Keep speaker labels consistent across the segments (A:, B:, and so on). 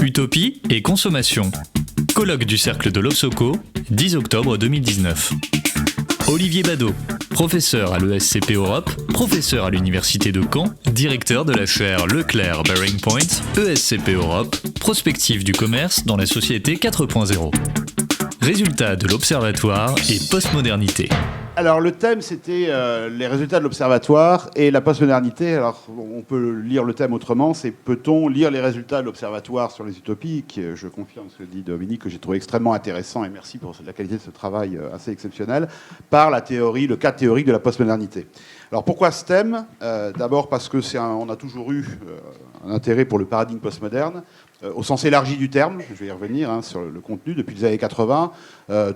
A: Utopie et consommation. Colloque du Cercle de l'Obsoco, 10 octobre 2019. Olivier Badeau, professeur à l'ESCP Europe, professeur à l'Université de Caen, directeur de la chaire Leclerc Bearing Point, ESCP Europe, prospective du commerce dans la société 4.0. Résultats de l'Observatoire et postmodernité.
B: Alors le thème c'était les résultats de l'Observatoire et la postmodernité. Alors on peut lire le thème autrement, c'est peut-on lire les résultats de l'Observatoire sur les utopies, qui je confirme ce que dit Dominique, que j'ai trouvé extrêmement intéressant, et merci pour la qualité de ce travail assez exceptionnel, par la théorie, le cadre théorique de la postmodernité. Alors pourquoi ce thème ? D'abord parce que on a toujours eu un intérêt pour le paradigme postmoderne, au sens élargi du terme, je vais y revenir sur le contenu, depuis les années 80,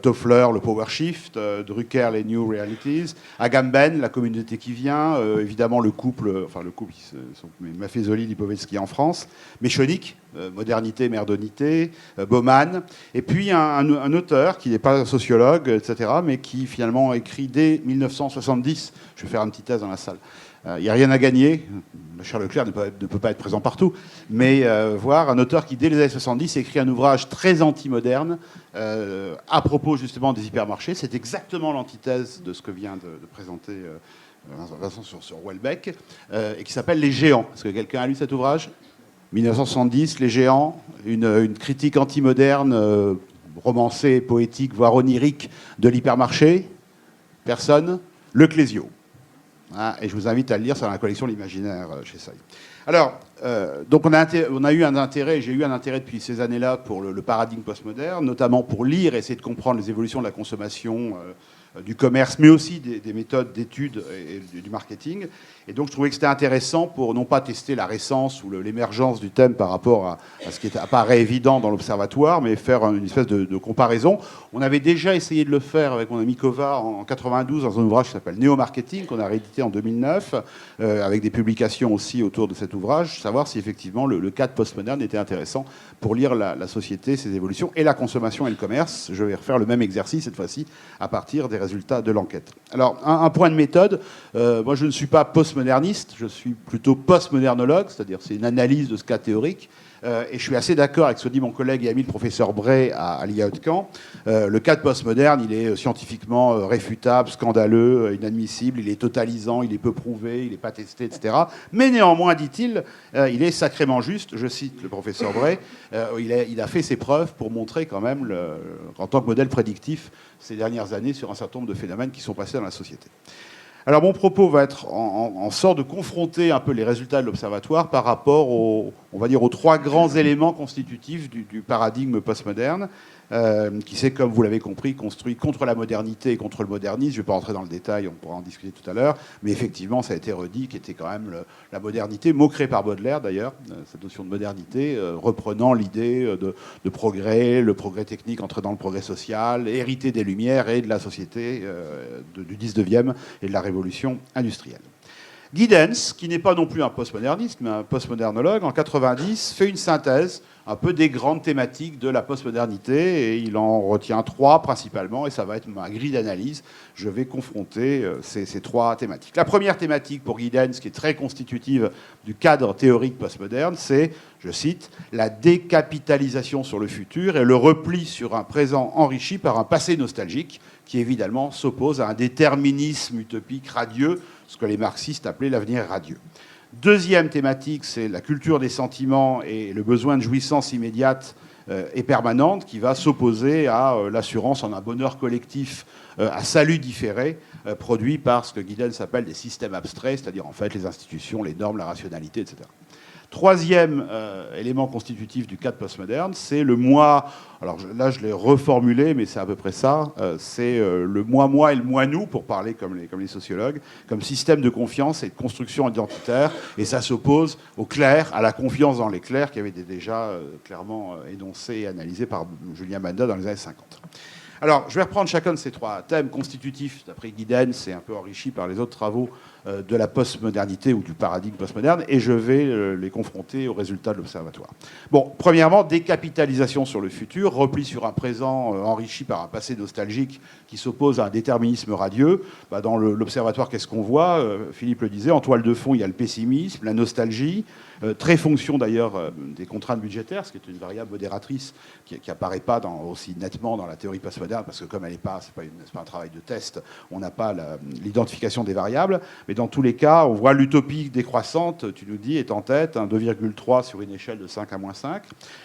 B: Toffler, le Power Shift, Drucker, les New Realities, Agamben, la communauté qui vient, évidemment le couple, Maffezoli, Lipovetsky en France, Méchonic, modernité, merdonité, Bauman, et puis un auteur qui n'est pas sociologue, etc., mais qui finalement écrit dès 1970, je vais faire un petit test dans la salle, il n'y a rien à gagner. Charles Leclerc ne peut pas être présent partout, mais voir un auteur qui, dès les années 70, écrit un ouvrage très anti-moderne à propos justement des hypermarchés. C'est exactement l'antithèse de ce que vient de présenter Vincent sur Houellebecq, et qui s'appelle Les Géants. Est-ce que quelqu'un a lu cet ouvrage ? 1970, Les Géants, une critique anti-moderne, romancée, poétique, voire onirique de l'hypermarché. Personne ? Le Clésio. Et je vous invite à le lire, c'est dans la collection L'Imaginaire chez Seuil. Alors, donc on a eu un intérêt, j'ai eu un intérêt depuis ces années-là pour le paradigme postmoderne, notamment pour lire et essayer de comprendre les évolutions de la consommation, du commerce, mais aussi des méthodes d'études et du marketing. Et donc je trouvais que c'était intéressant pour non pas tester la récence ou l'émergence du thème par rapport à ce qui apparaît évident dans l'Observatoire, mais faire une espèce de comparaison. On avait déjà essayé de le faire avec mon ami Kova en 92 dans un ouvrage qui s'appelle Néo-Marketing, qu'on a réédité en 2009, avec des publications aussi autour de cet ouvrage, savoir si effectivement le cadre postmoderne était intéressant pour lire la société, ses évolutions, et la consommation et le commerce. Je vais refaire le même exercice cette fois-ci à partir des résultats de l'enquête. Alors, un point de méthode. Moi, je ne suis pas postmoderniste, je suis plutôt postmodernologue, c'est-à-dire c'est une analyse de ce cas théorique. Et je suis assez d'accord avec ce que dit mon collègue et ami le professeur Bray à l'IA de Caen. Le cadre postmoderne, il est scientifiquement réfutable, scandaleux, inadmissible, il est totalisant, il est peu prouvé, il n'est pas testé, etc. Mais néanmoins, dit-il, il est sacrément juste. Je cite le professeur Bray, il a fait ses preuves pour montrer quand même, en tant que modèle prédictif, ces dernières années sur un certain nombre de phénomènes qui sont passés dans la société. Alors mon propos va être en sorte de confronter un peu les résultats de l'Observatoire par rapport aux trois grands éléments constitutifs du paradigme postmoderne, qui s'est, comme vous l'avez compris, construit contre la modernité et contre le modernisme. Je ne vais pas rentrer dans le détail, on pourra en discuter tout à l'heure, mais effectivement, ça a été redit, qui était quand même la modernité, mot créé par Baudelaire d'ailleurs, cette notion de modernité, reprenant l'idée de progrès, le progrès technique entrer dans le progrès social, hérité des Lumières et de la société du 19e et de la révolution industrielle. Giddens, qui n'est pas non plus un postmoderniste, mais un postmodernologue, en 90, fait une synthèse un peu des grandes thématiques de la postmodernité, et il en retient trois principalement, et ça va être ma grille d'analyse. Je vais confronter ces trois thématiques. La première thématique pour Giddens, qui est très constitutive du cadre théorique postmoderne, c'est, je cite, la décapitalisation sur le futur et le repli sur un présent enrichi par un passé nostalgique, qui évidemment s'oppose à un déterminisme utopique radieux, ce que les marxistes appelaient l'avenir radieux. Deuxième thématique, c'est la culture des sentiments et le besoin de jouissance immédiate et permanente, qui va s'opposer à l'assurance en un bonheur collectif à salut différé, produit par ce que Giddens appelle des systèmes abstraits, c'est-à-dire en fait les institutions, les normes, la rationalité, etc. Troisième élément constitutif du cadre postmoderne, c'est le moi. Alors là, je l'ai reformulé, mais c'est à peu près ça. C'est le moi-moi et le moi-nous, pour parler comme les sociologues, comme système de confiance et de construction identitaire. Et ça s'oppose au clair, à la confiance dans les clercs, qui avait été déjà clairement énoncé et analysé par Julien Banda dans les années 50. Alors, je vais reprendre chacun de ces trois thèmes constitutifs, d'après Giddens, et un peu enrichis par les autres travaux de la postmodernité ou du paradigme postmoderne, et je vais les confronter aux résultats de l'Observatoire. Bon, premièrement, décapitalisation sur le futur, repli sur un présent enrichi par un passé nostalgique qui s'oppose à un déterminisme radieux. Dans l'Observatoire, qu'est-ce qu'on voit? Philippe le disait, en toile de fond, il y a le pessimisme, la nostalgie, très fonction d'ailleurs des contraintes budgétaires, ce qui est une variable modératrice qui n'apparaît pas aussi nettement dans la théorie postmoderne, parce que comme elle n'est pas, c'est pas un travail de test, on n'a pas l'identification des variables. Mais dans tous les cas, on voit l'utopie décroissante, tu nous dis, est en tête, 2,3 sur une échelle de 5 à -5.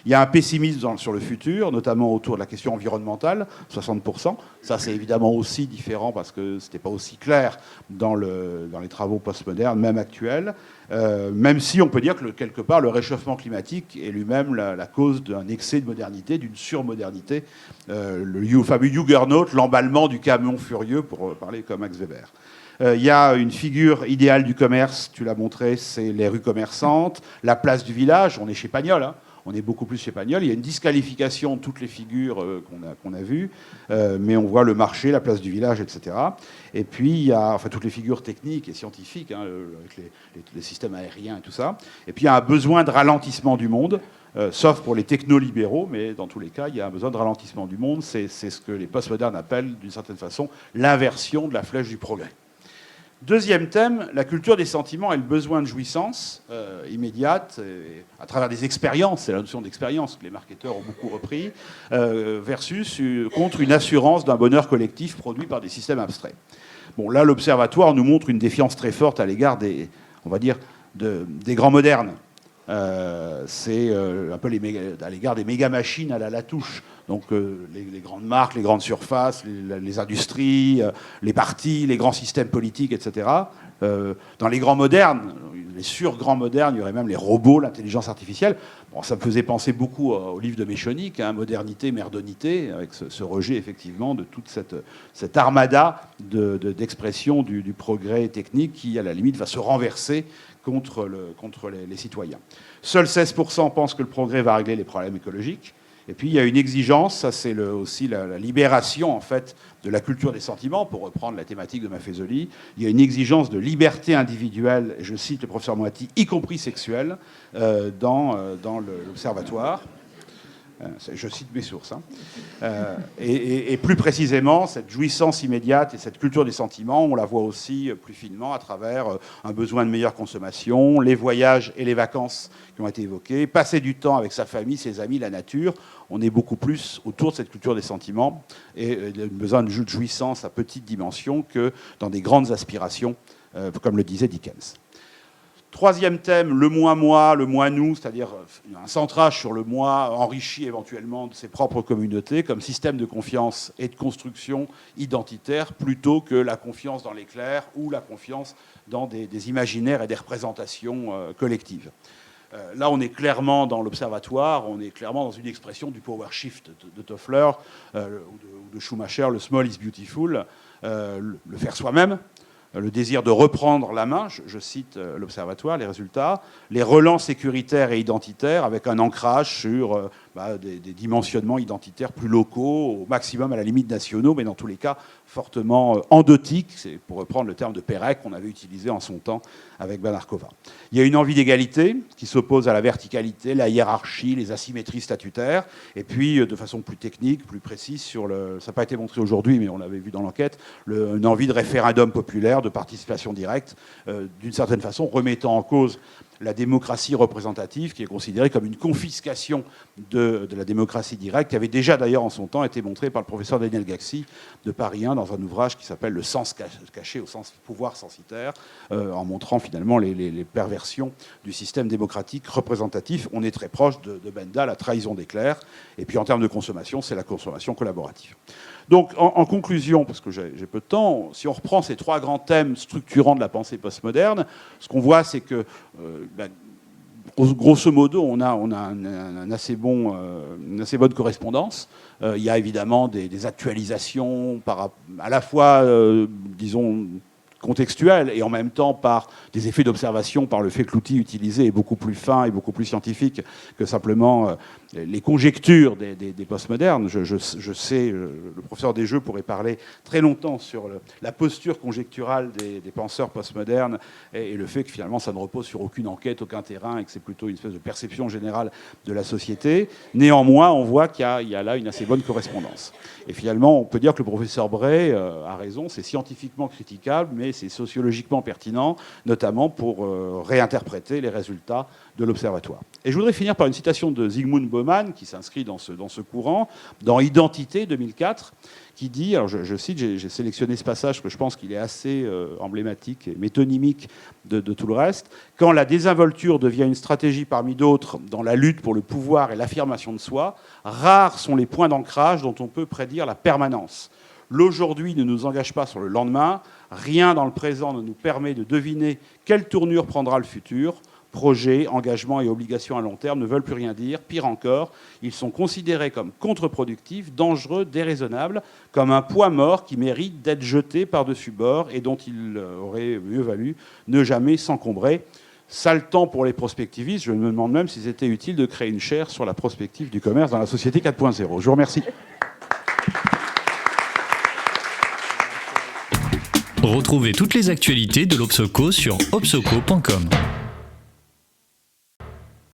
B: Il y a un pessimisme sur le futur, notamment autour de la question environnementale, 60%. Ça, c'est évidemment aussi différent parce que ce n'était pas aussi clair dans les travaux postmodernes, même actuels. Même si on peut dire que quelque part le réchauffement climatique est lui-même la cause d'un excès de modernité, d'une surmodernité, le fameux Juggernaut, l'emballement du camion furieux, pour parler comme Max Weber. Il y a une figure idéale du commerce, tu l'as montré, c'est les rues commerçantes, la place du village, on est chez Pagnol, hein. On est beaucoup plus chez Pagnol. Il y a une disqualification de toutes les figures qu'on a vues, mais on voit le marché, la place du village, etc. Et puis, il y a toutes les figures techniques et scientifiques, hein, avec les systèmes aériens et tout ça. Et puis, il y a un besoin de ralentissement du monde, sauf pour les technolibéraux, mais dans tous les cas, il y a un besoin de ralentissement du monde. C'est ce que les postmodernes appellent, d'une certaine façon, l'inversion de la flèche du progrès. Deuxième thème, la culture des sentiments et le besoin de jouissance immédiate, à travers des expériences, c'est la notion d'expérience que les marketeurs ont beaucoup repris, contre une assurance d'un bonheur collectif produit par des systèmes abstraits. Bon, là, l'Observatoire nous montre une défiance très forte à l'égard des grands modernes. C'est un peu à l'égard des méga-machines à la Latouche. Donc les grandes marques, les grandes surfaces, les industries, les partis, les grands systèmes politiques, etc. Dans les grands modernes, les sur-grands modernes, il y aurait même les robots, l'intelligence artificielle. Bon, ça me faisait penser beaucoup au livre de Méchonic, hein, Modernité, Merdonité, avec ce rejet effectivement de toute cette armada d'expression du progrès technique qui, à la limite, va se renverser contre les citoyens. Seuls 16% pensent que le progrès va régler les problèmes écologiques. Et puis il y a une exigence, ça c'est aussi la libération en fait de la culture des sentiments, pour reprendre la thématique de Maffezoli. Il y a une exigence de liberté individuelle, et je cite le professeur Moatti, y compris sexuelle, dans l'Observatoire. Je cite mes sources. Hein. Et plus précisément, cette jouissance immédiate et cette culture des sentiments, on la voit aussi plus finement à travers un besoin de meilleure consommation, les voyages et les vacances qui ont été évoqués, passer du temps avec sa famille, ses amis, la nature. On est beaucoup plus autour de cette culture des sentiments et le besoin de jouissance à petite dimension que dans des grandes aspirations, comme le disait Dickens. Troisième thème, le moi-moi, le moi-nous, c'est-à-dire un centrage sur le moi, enrichi éventuellement de ses propres communautés, comme système de confiance et de construction identitaire, plutôt que la confiance dans l'éclair ou la confiance dans des imaginaires et des représentations collectives. Là, on est clairement dans l'Observatoire, on est clairement dans une expression du power shift de Toffler ou de Schumacher, le small is beautiful, le faire soi-même, le désir de reprendre la main, je cite l'Observatoire, les résultats, les relents sécuritaires et identitaires avec un ancrage sur des dimensionnements identitaires plus locaux, au maximum à la limite nationaux, mais dans tous les cas fortement endotiques, c'est pour reprendre le terme de Pérec qu'on avait utilisé en son temps avec Banarkova. Il y a une envie d'égalité qui s'oppose à la verticalité, la hiérarchie, les asymétries statutaires, et puis de façon plus technique, plus précise, ça n'a pas été montré aujourd'hui, mais on l'avait vu dans l'enquête, une envie de référendum populaire, de participation directe, d'une certaine façon remettant en cause la démocratie représentative, qui est considérée comme une confiscation de la démocratie directe, qui avait déjà d'ailleurs en son temps été montrée par le professeur Daniel Gaxi de Paris 1 dans un ouvrage qui s'appelle Le sens caché au sens pouvoir censitaire, en montrant finalement les perversions du système démocratique représentatif. On est très proche de Benda, la trahison des clercs, et puis en termes de consommation, c'est la consommation collaborative. Donc, en conclusion, parce que j'ai peu de temps, si on reprend ces trois grands thèmes structurants de la pensée postmoderne, ce qu'on voit, c'est que, grosso modo, on a une assez bonne correspondance. Il y a évidemment des actualisations à la fois, disons, contextuelle et en même temps par des effets d'observation, par le fait que l'outil utilisé est beaucoup plus fin et beaucoup plus scientifique que simplement les conjectures des postmodernes. Je sais, le professeur Desjeux pourrait parler très longtemps sur la posture conjecturale des penseurs postmodernes et le fait que finalement ça ne repose sur aucune enquête, aucun terrain et que c'est plutôt une espèce de perception générale de la société. Néanmoins, on voit qu'il y a là une assez bonne correspondance. Et finalement, on peut dire que le professeur Bray a raison, c'est scientifiquement critiquable, mais c'est sociologiquement pertinent, notamment pour réinterpréter les résultats de l'Observatoire. Et je voudrais finir par une citation de Zygmunt Bauman, qui s'inscrit dans ce courant, dans Identité 2004, qui dit, alors je cite, j'ai sélectionné ce passage parce que je pense qu'il est assez emblématique et métonymique de tout le reste, « Quand la désinvolture devient une stratégie parmi d'autres dans la lutte pour le pouvoir et l'affirmation de soi, rares sont les points d'ancrage dont on peut prédire la permanence. L'aujourd'hui ne nous engage pas sur le lendemain, rien dans le présent ne nous permet de deviner quelle tournure prendra le futur. Projets, engagements et obligations à long terme ne veulent plus rien dire. Pire encore, ils sont considérés comme contre-productifs, dangereux, déraisonnables, comme un poids mort qui mérite d'être jeté par-dessus bord et dont il aurait mieux valu ne jamais s'encombrer. » Sale temps pour les prospectivistes. Je me demande même si c'était utile de créer une chaire sur la prospective du commerce dans la société 4.0. Je vous remercie.
A: Retrouvez toutes les actualités de l'Obsoco sur obsoco.com.